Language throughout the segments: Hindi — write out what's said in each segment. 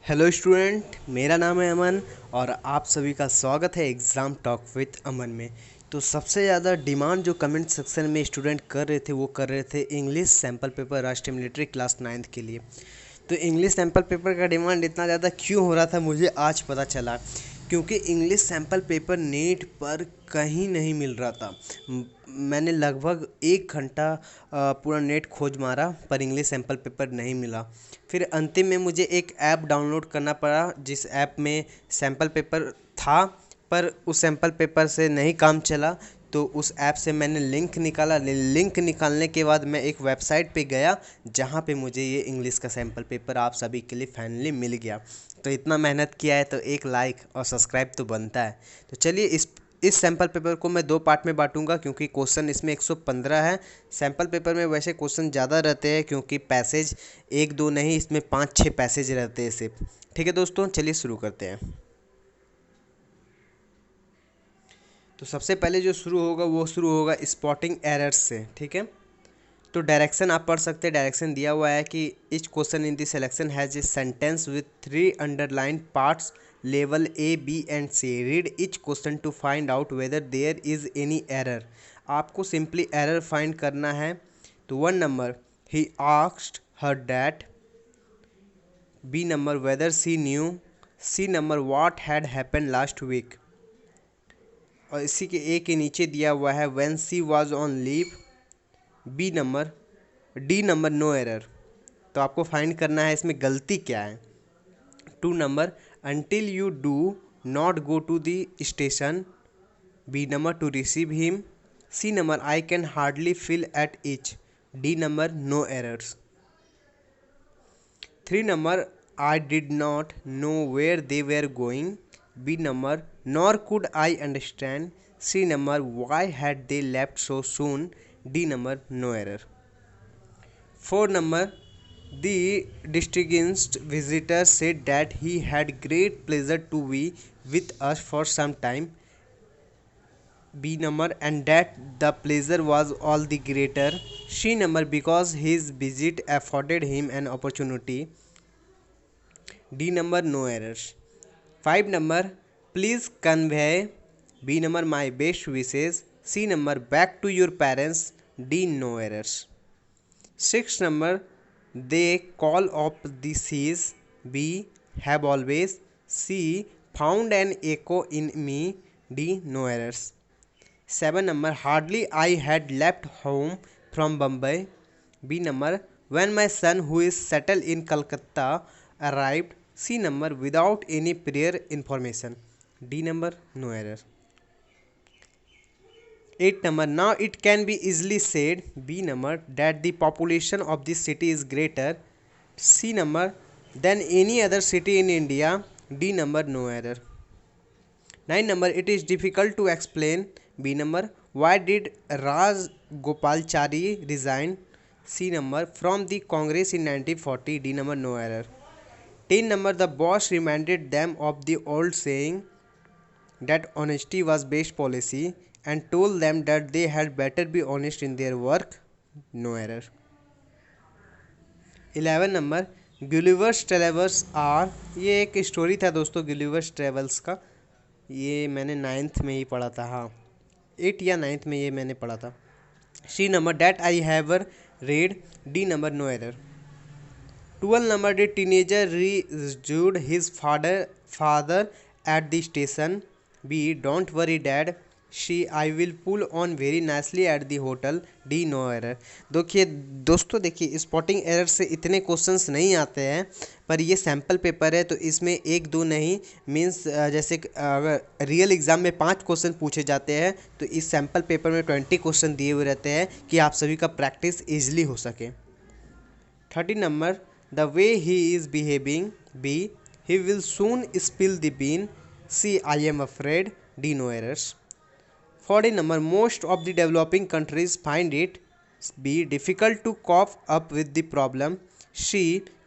हेलो स्टूडेंट, मेरा नाम है अमन और आप सभी का स्वागत है एग्ज़ाम टॉक विद अमन में। तो सबसे ज़्यादा डिमांड जो कमेंट सेक्शन में स्टूडेंट कर रहे थे वो कर रहे थे इंग्लिश सैम्पल पेपर राष्ट्रीय मिलिट्री क्लास 9th के लिए। तो इंग्लिश सैम्पल पेपर का डिमांड इतना ज़्यादा क्यों हो रहा था मुझे आज पता चला, क्योंकि इंग्लिश सैम्पल पेपर नेट पर कहीं नहीं मिल रहा था। मैंने लगभग 1 घंटा पूरा नेट खोज मारा पर इंग्लिश सैम्पल पेपर नहीं मिला। फिर अंतिम में मुझे एक ऐप डाउनलोड करना पड़ा जिस ऐप में सैम्पल पेपर था, पर उस सैम्पल पेपर से नहीं काम चला। तो उस ऐप से मैंने लिंक निकाला। लिंक निकालने के बाद मैं एक वेबसाइट पे गया जहाँ पे मुझे ये इंग्लिश का सैम्पल पेपर आप सभी के लिए फाइनली मिल गया। तो इतना मेहनत किया है तो एक लाइक और सब्सक्राइब तो बनता है। तो चलिए इस सैम्पल पेपर को मैं 2 पार्ट में बांटूंगा क्योंकि क्वेश्चन इसमें 115 है। सैम्पल पेपर में वैसे क्वेश्चन ज़्यादा रहते हैं क्योंकि पैसेज 1-2 नहीं, इसमें 5-6 पैसेज रहते हैं सिर्फ। ठीक है दोस्तों, चलिए शुरू करते हैं। तो सबसे पहले जो शुरू होगा वो शुरू होगा स्पॉटिंग एरर्स से। ठीक है, तो डायरेक्शन आप पढ़ सकते हैं। डायरेक्शन दिया हुआ है कि each question in the selection has a sentence with 3 underline parts level A B and C. Read each question to find out whether there is any error. आपको सिंपली एरर फाइंड करना है। तो 1 number, he asked her that. B number, whether she knew. C number, what had happened last week. और इसी के ए के नीचे दिया हुआ है when she was on leave. B number, D number, no error. तो आपको फाइंड करना है इसमें गलती क्या है। 2 number, until you do not go to the station. B number, to receive him. C number, I can hardly feel at each. D number, no errors. 3 number, I did not know where they were going. B number, nor could I understand. C number, why had they left so soon. D number, no error. 4 number, the distinguished visitor said that he had great pleasure to be with us for some time. B number, and that the pleasure was all the greater. C number, because his visit afforded him an opportunity. D number, no errors. 5 number, please convey. B number, my best wishes. C number, back to your parents. D, no errors. 6 number, they call up the seas. B, have always. C, found an echo in me. D, no errors. 7 number, hardly I had left home from Bombay. B number, when my son who is settled in Calcutta arrived. C number, without any prior information. D number, no error. 8 number, now it can be easily said. B number, that the population of this city is greater. C number, than any other city in India. D number, no error. 9 number, it is difficult to explain. B number, why did Raj Gopalchari resign. C number, from the Congress in 1940. D number, no error. 10 number, the boss reminded them of the old saying that honesty was best policy and told them that they had better be honest in their work. No error. 11 number, Gulliver's travels are. ये एक स्टोरी था दोस्तों गुलिवर्स ट्रेवल्स का। ये मैंने 9th में ही पढ़ा था। हाँ, 8 या 9th में ये मैंने पढ़ा था। C number, that I have read. D number, no error. 12 number, the teenager reassured his father at the station. B, don't worry dad. C, I will pull on very nicely at the hotel. D, no error. देखिए स्पॉटिंग एरर से इतने क्वेश्चंस नहीं आते हैं, पर ये सैम्पल पेपर है तो इसमें 1-2 नहीं, मीन्स जैसे अगर रियल एग्ज़ाम में 5 क्वेश्चन पूछे जाते हैं तो इस सैम्पल पेपर में 20 क्वेश्चन दिए हुए रहते हैं कि आप सभी का प्रैक्टिस ईजिली हो सके। 30 number, the way he is behaving. B, he will soon spill the bean. C, I am afraid. D, no errors. 40 number, most of the developing countries find it. B, difficult to cope up with the problem. C,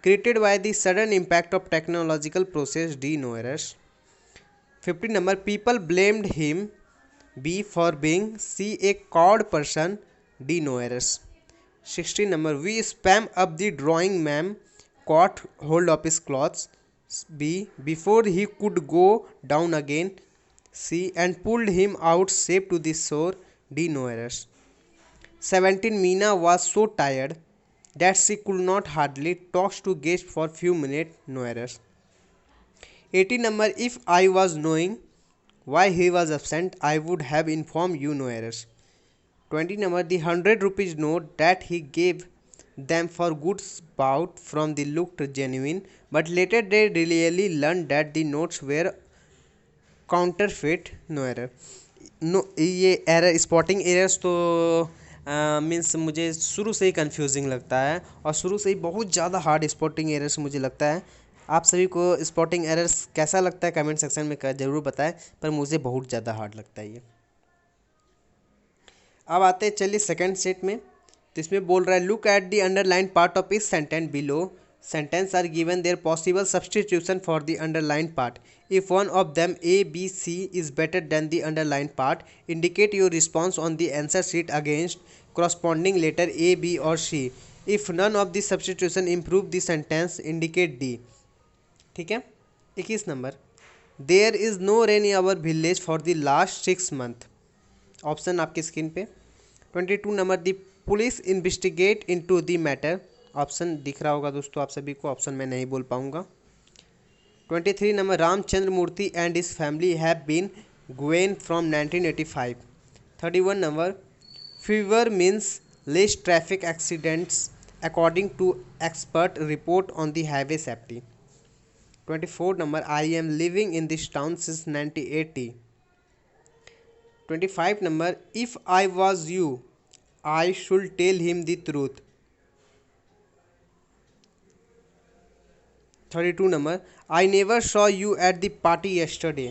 created by the sudden impact of technological process. D, no errors. 50 number, people blamed him. B, for being. C, a cowed person. D, no errors. 16 number, we spam up the drawing ma'am caught hold of his clothes. B. Before he could go down again. C. And pulled him out safe to the shore. D. No errors. 17. Meena was so tired that she could not hardly talk to guests for few minutes. No errors. 18 number. If I was knowing why he was absent, I would have informed you. No errors. 20 number. The 100 rupees note that he gave them for good spout from the looked genuine, but later they really learned that the notes were counterfeit. No error. No ये एरर स्पॉटिंग एरर्स तो मीन्स मुझे शुरू से ही कंफ्यूजिंग लगता है और शुरू से ही बहुत ज़्यादा हार्ड स्पॉटिंग एरर्स मुझे लगता है. आप सभी को स्पॉटिंग एरर्स कैसा लगता है कमेंट सेक्शन में ज़रूर बताएं, पर मुझे बहुत ज़्यादा हार्ड लगता है ये. अब आते हैं चलिए सेकंड सेट में. तो इसमें बोल रहा है look at the underline part of इस sentence below. Sentence are given their possible substitution for the underlined part. If one of them A, B, C is better than the underlined part, indicate your response on the answer sheet against corresponding letter A, B or C. If none of the substitution improve the sentence, indicate D. ठीक है. 21 number. There is no rain in our village for the last 6 months. Option आपकी स्क्रीन पे. 22 number. The police investigate into the matter. Option दिख रहा होगा दोस्तों आप सभी को, ऑप्शन मैं नहीं बोल पाऊंगा. 23 number. Ramchandra Murthy and his family have been going from 1985. 31 number. Fewer means less traffic accidents according to expert report on the highway safety. 24 number. I am living in this town since 1980. 25 number. If I was you I should tell him the truth. 32 number. I never saw you at the party yesterday.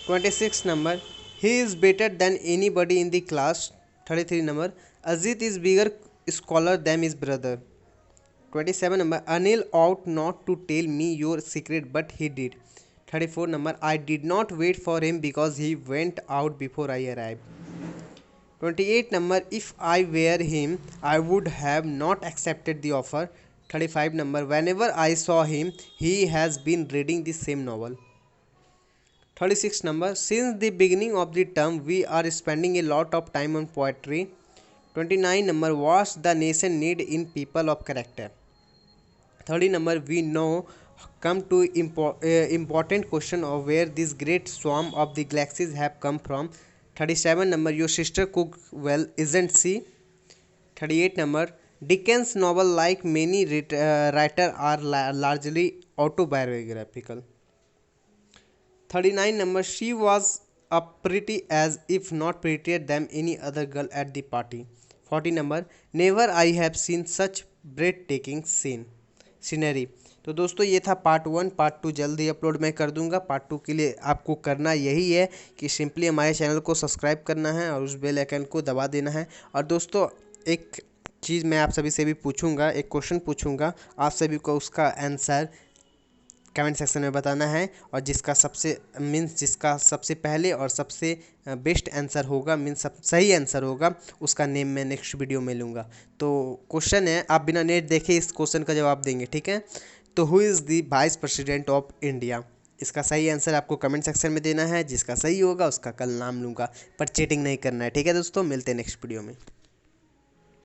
26 number. He is better than anybody in the class. 33 number. Ajit is bigger scholar than his brother. 27 number. Anil ought not to tell me your secret but he did. 34 number. I did not wait for him because he went out before I arrived. 28 number. If I were him I would have not accepted the offer. 35 number. Whenever I saw him he has been reading the same novel. 36 number. Since the beginning of the term we are spending a lot of time on poetry. 29 number. What the nation need in people of character. 30 number. We now come to important question of where this great swarm of the galaxies have come from. 37 number. Your sister cook well, isn't she? 38 number. Dickens' novel, like many writers, are largely autobiographical. 39 number. She was a pretty as if not prettier than any other girl at the party. 40 number. Never I have seen such breathtaking scenery. तो दोस्तों ये था पार्ट 1. पार्ट 2 जल्दी अपलोड मैं कर दूंगा. पार्ट 2 के लिए आपको करना यही है कि सिंपली हमारे चैनल को सब्सक्राइब करना है और उस बेल आइकन को दबा देना है. और दोस्तों एक चीज़ मैं आप सभी से भी पूछूंगा, एक क्वेश्चन पूछूंगा, आप सभी को उसका आंसर कमेंट सेक्शन में बताना है. और जिसका सबसे पहले और सबसे बेस्ट आंसर होगा, सही आंसर होगा, उसका नेम मैं नेक्स्ट वीडियो में लूँगा. तो क्वेश्चन है, आप बिना नेट देखे इस क्वेश्चन का जवाब देंगे. ठीक है. तो who is the vice president of India. इसका सही आंसर आपको कमेंट सेक्शन में देना है. जिसका सही होगा उसका कल नाम लूँगा, पर चीटिंग नहीं करना है. ठीक है दोस्तों, मिलते हैं नेक्स्ट वीडियो में.